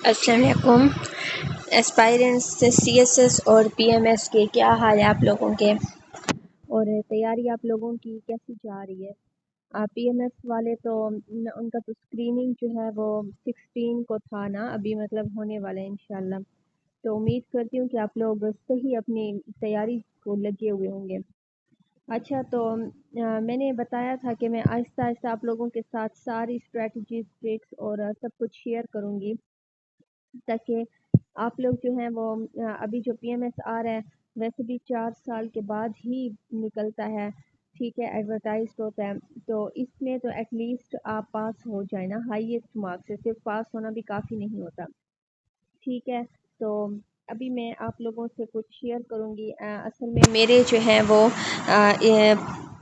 السلام علیکم اسپائرنٹس C S S اور پی ایم ایس کے کیا حال ہے آپ لوگوں کے، اور تیاری آپ لوگوں کی کیسی جا رہی ہے؟ پی ایم ایس والے تو ان کا تو اسکریننگ جو ہے وہ 16 کو تھا نا، ابھی مطلب ہونے والا ہے انشاءاللہ، تو امید کرتی ہوں کہ آپ لوگ صحیح اپنی تیاری کو لگے ہوئے ہوں گے۔ اچھا، تو میں نے بتایا تھا کہ میں آہستہ آہستہ آپ لوگوں کے ساتھ ساری اسٹریٹجیز ٹرکس اور سب کچھ شیئر کروں گی، تاکہ آپ لوگ جو ہیں وہ ابھی جو پی ایم ایس آ رہا ہے ویسے بھی 4 سال کے بعد ہی نکلتا ہے، ٹھیک ہے، ایڈورٹائزڈ ہوتا ہے، تو اس میں تو ایٹ لیسٹ آپ پاس ہو جائیں نا، ہائیسٹ مارکس سے، صرف پاس ہونا بھی کافی نہیں ہوتا، ٹھیک ہے۔ تو ابھی میں آپ لوگوں سے کچھ شیئر کروں گی۔ اصل میں میرے جو ہیں وہ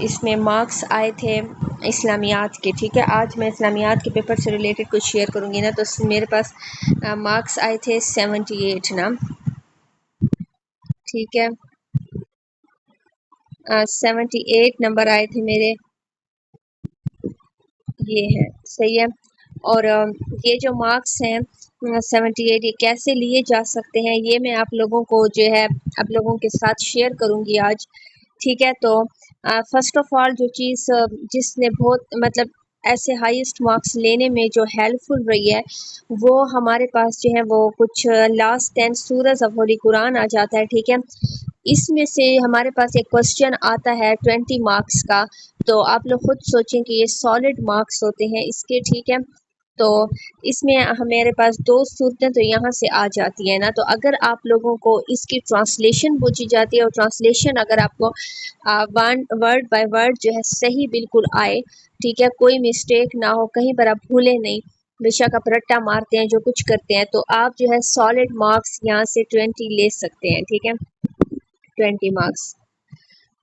اس میں مارکس آئے تھے اسلامیات کے، ٹھیک ہے، آج میں اسلامیات کے پیپر سے ریلیٹڈ کچھ شیئر کروں گی نا، تو میرے پاس مارکس آئے تھے 78 نا، ٹھیک ہے، 78 نمبر آئے تھے میرے، یہ ہے صحیح ہے۔ اور یہ جو مارکس ہیں 78 یہ کیسے لیے جا سکتے ہیں، یہ میں آپ لوگوں کو جو ہے آپ لوگوں کے ساتھ شیئر کروں گی آج، ٹھیک ہے۔ تو فرسٹ آف آل جو چیز جس نے بہت مطلب ایسے ہائیسٹ مارکس لینے میں جو ہیلپ فل رہی ہے، وہ ہمارے پاس جو ہے وہ کچھ لاسٹ 10 سورۃ آف ہولی قرآن آ جاتا ہے، ٹھیک ہے۔ اس میں سے ہمارے پاس ایک کوشچن آتا ہے 20 مارکس کا، تو آپ لوگ خود سوچیں کہ یہ سالڈ مارکس ہوتے ہیں اس کے، ٹھیک ہے۔ تو اس میں ہمارے پاس 2 صورتیں تو یہاں سے آ جاتی ہیں نا، تو اگر آپ لوگوں کو اس کی ٹرانسلیشن پوچھی جاتی ہے، اور ٹرانسلیشن اگر آپ کو ورڈ بائی ورڈ جو ہے صحیح بالکل آئے، ٹھیک ہے، کوئی مسٹیک نہ ہو، کہیں پر آپ بھولیں نہیں، بے شک آپ رٹا مارتے ہیں جو کچھ کرتے ہیں، تو آپ جو ہے سالڈ مارکس یہاں سے 20 لے سکتے ہیں، ٹھیک ہے، 20 مارکس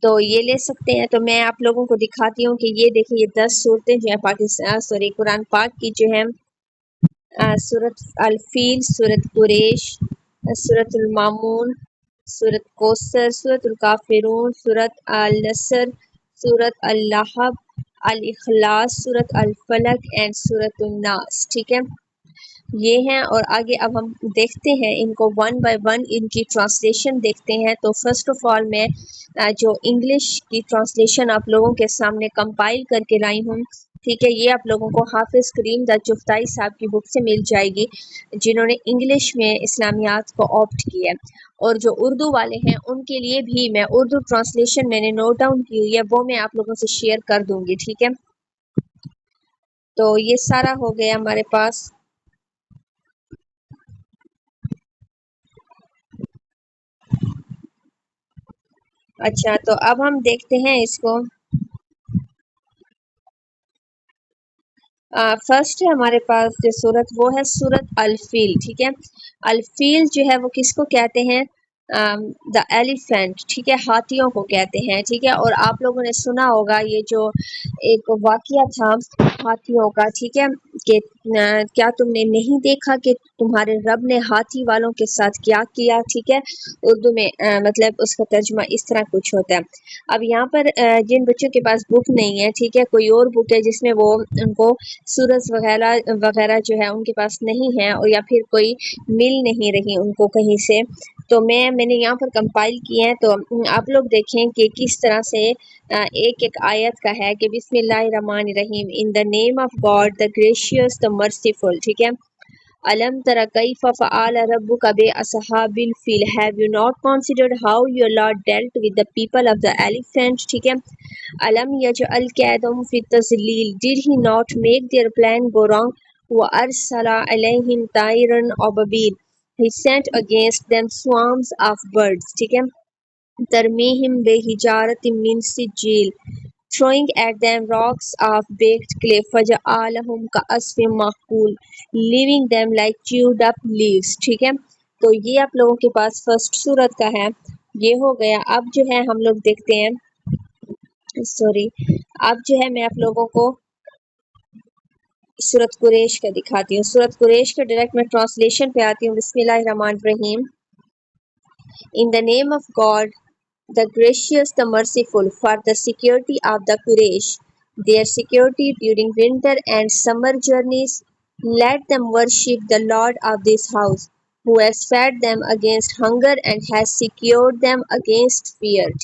تو یہ لے سکتے ہیں۔ تو میں آپ لوگوں کو دکھاتی ہوں کہ یہ دیکھیں، یہ 10 صورتیں جو ہیں پاکستان قرآن پاک کی جو ہیں، سورۃ الفیل، سورۃ قریش، سورۃ المامون، سورۃ کوثر، سورۃ الکافرون، سورۃ النصر، سورۃ اللہب، الاخلاص، سورۃ الفلق اینڈ سورۃ الناس، ٹھیک ہے، یہ ہیں۔ اور آگے اب ہم دیکھتے ہیں ان کو ون بائی ون، ان کی ٹرانسلیشن دیکھتے ہیں۔ تو فرسٹ آف آل میں جو انگلش کی ٹرانسلیشن آپ لوگوں کے سامنے کمپائل کر کے لائی ہوں، ٹھیک ہے، یہ آپ لوگوں کو حافظ کریم دا چفتائی صاحب کی بک سے مل جائے گی، جنہوں نے انگلش میں اسلامیات کو آپٹ کیا ہے، اور جو اردو والے ہیں ان کے لیے بھی میں اردو ٹرانسلیشن میں نے نوٹ ڈاؤن کی ہوئی ہے، وہ میں آپ لوگوں سے شیئر کر دوں گی، ٹھیک ہے۔ تو یہ سارا ہو گیا ہمارے پاس۔ اچھا، تو اب ہم دیکھتے ہیں اس کو۔ فرسٹ ہے ہمارے پاس جو سورت، وہ ہے سورت الفیل، ٹھیک ہے۔ الفیل جو ہے وہ کس کو کہتے ہیں؟ دا ایلیفینٹ، ٹھیک ہے، ہاتھیوں کو کہتے ہیں، ٹھیک ہے۔ اور آپ لوگوں نے سنا ہوگا یہ جو ایک واقعہ تھا ہاتھیوں کا، ٹھیک ہے، کہ کیا تم نے نہیں دیکھا کہ تمہارے رب نے ہاتھی والوں کے ساتھ کیا کیا، ٹھیک ہے، اردو میں مطلب اس کا ترجمہ اس طرح کچھ ہوتا ہے۔ اب یہاں پر جن بچوں کے پاس بک نہیں ہے، ٹھیک ہے، کوئی اور بک ہے جس میں وہ ان کو سورج وغیرہ وغیرہ جو ہے ان کے پاس نہیں ہے، اور یا پھر کوئی مل نہیں رہی ان کو کہیں سے، تو میں نے یہاں پر کمپائل کی ہے، تو آپ لوگ دیکھیں کہ کس طرح سے ایک ایک آیت کا ہے کہ بسم اللہ الرحمن الرحیم، in the name of God the gracious the merciful, ٹھیک ہے۔ Alam tara kaifa fa'ala rabbuka bi ashabil fil, have you not considered how your Lord dealt with the people of the elephant, ٹھیک ہے۔ Alam yaj'al kaydahum fi tazlil, did he not make their plan go wrong? Wa arsala alayhim tayran ababil, he sent against them swarms of birds، ٹھیک ہے۔ ترمیہم بحجارۃ من سجیل، throwing at them rocks of baked clay، فجعلہم کعصف مأکول، leaving them like chewed up leaves، ٹھیک ہے۔ تو یہ آپ لوگوں کے پاس فرسٹ سورت کا ہے، یہ ہو گیا۔ اب جو ہے ہم لوگ دیکھتے ہیں، اب جو ہے میں آپ لوگوں کو سورت قریش کا دکھاتی ہوں۔ سورت قریش کا ڈائریکٹ میں ٹرانسلیشن پہ آتی ہوں۔ بسم اللہ الرحمن الرحیم، in the name of God, the gracious, the merciful, for the security of the Quraysh, their security during winter and summer journeys, Let them worship the Lord of this house, who has fed them against hunger and has secured them against fear.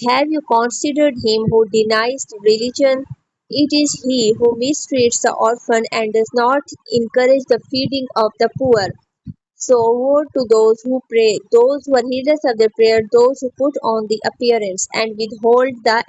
have you considered him who denies religion? It is he who mistreats the orphan and does not encourage the feeding of the poor. So woe to those who pray, those who are heedless of their prayer, those who put on the appearance and withhold the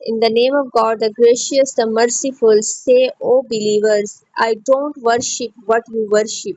In the name of God, the gracious, the merciful, say, O believers, I don't worship what you worship,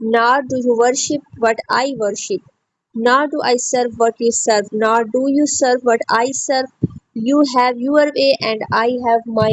Nor do you worship what I worship, nor do I serve what you serve, nor do you serve what I serve. You have your way and I have my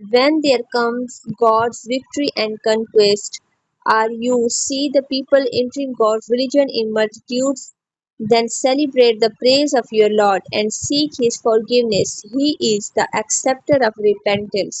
when there comes God's victory and conquest, are you see the people entering God's religion in multitudes? Then celebrate the praise of your Lord and seek His forgiveness. He is the acceptor of repentance.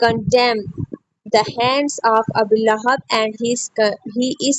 condemn the hands of Abu Lahab and he is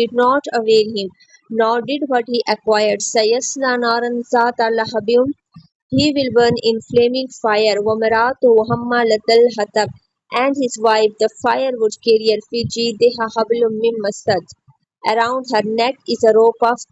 did not avail him, nor did what he acquired. sayasla naran zata lahabin, he will burn in flaming fire. wa maratu hammalatal hatab, and his wife the firewood carrier, fi jidiha hablum mim masad, around her neck is a rope of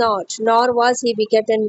not, nor was he begotten,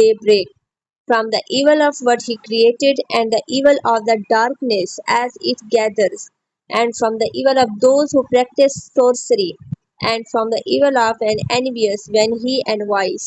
daybreak, from the evil of what he created and the evil of the darkness as it gathers, and from the evil of those who practice sorcery, and from the evil of an envious when he envies।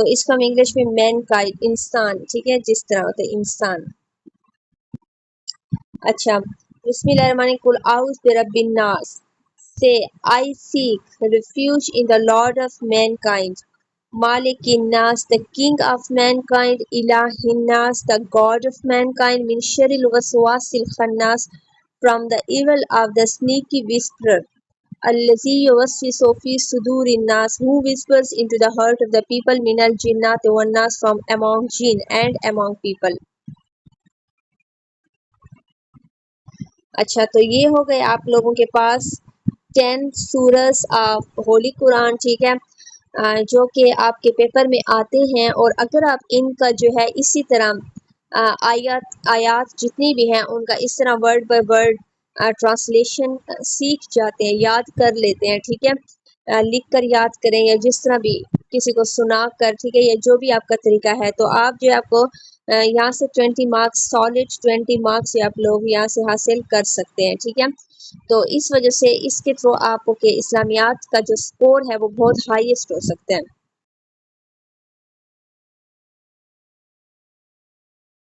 تو اس کو ہم English میں main kind, انسان، ٹھیک ہے، جس طرح ہوتے ہیں انسان. اچھا، بسم اللہ الرحمن الرحیم. قل اعوذ برب الناس. Say, I seek refuge in the Lord of mankind. Malikin Nas, the King of mankind. Ilahin Nas, the God of mankind. Min sharril waswasil khannas, from the evil of the sneaky whisperer. Allazi yuwaswisu fi sudurin nas, who whispers into the heart of the people. Minal jinnati wan nas, from among jinn and among people. اچھا، تو یہ ہو گئے آپ لوگوں کے پاس 10 source of holy قرآن، ٹھیک ہے، جو کہ آپ کے پیپر میں آتے ہیں. اور اگر آپ ان کا جو ہے اسی طرح آیات جتنی بھی ہیں ان کا اس طرح ورڈ بائی ورڈ ٹرانسلیشن سیکھ جاتے ہیں، یاد کر لیتے ہیں، ٹھیک ہے، لکھ کر یاد کریں یا جس طرح بھی کسی کو سنا کر، ٹھیک ہے، یا جو بھی آپ کا طریقہ ہے، تو آپ جو ہے آپ کو یہاں سے 20 مارکس، سالڈ 20 مارکس آپ لوگ یہاں سے حاصل کر سکتے ہیں، ٹھیک ہے. تو اس وجہ سے اس کے تھرو آپ کے اسلامیات کا جو سکور ہے وہ بہت ہائیسٹ ہو سکتا ہے.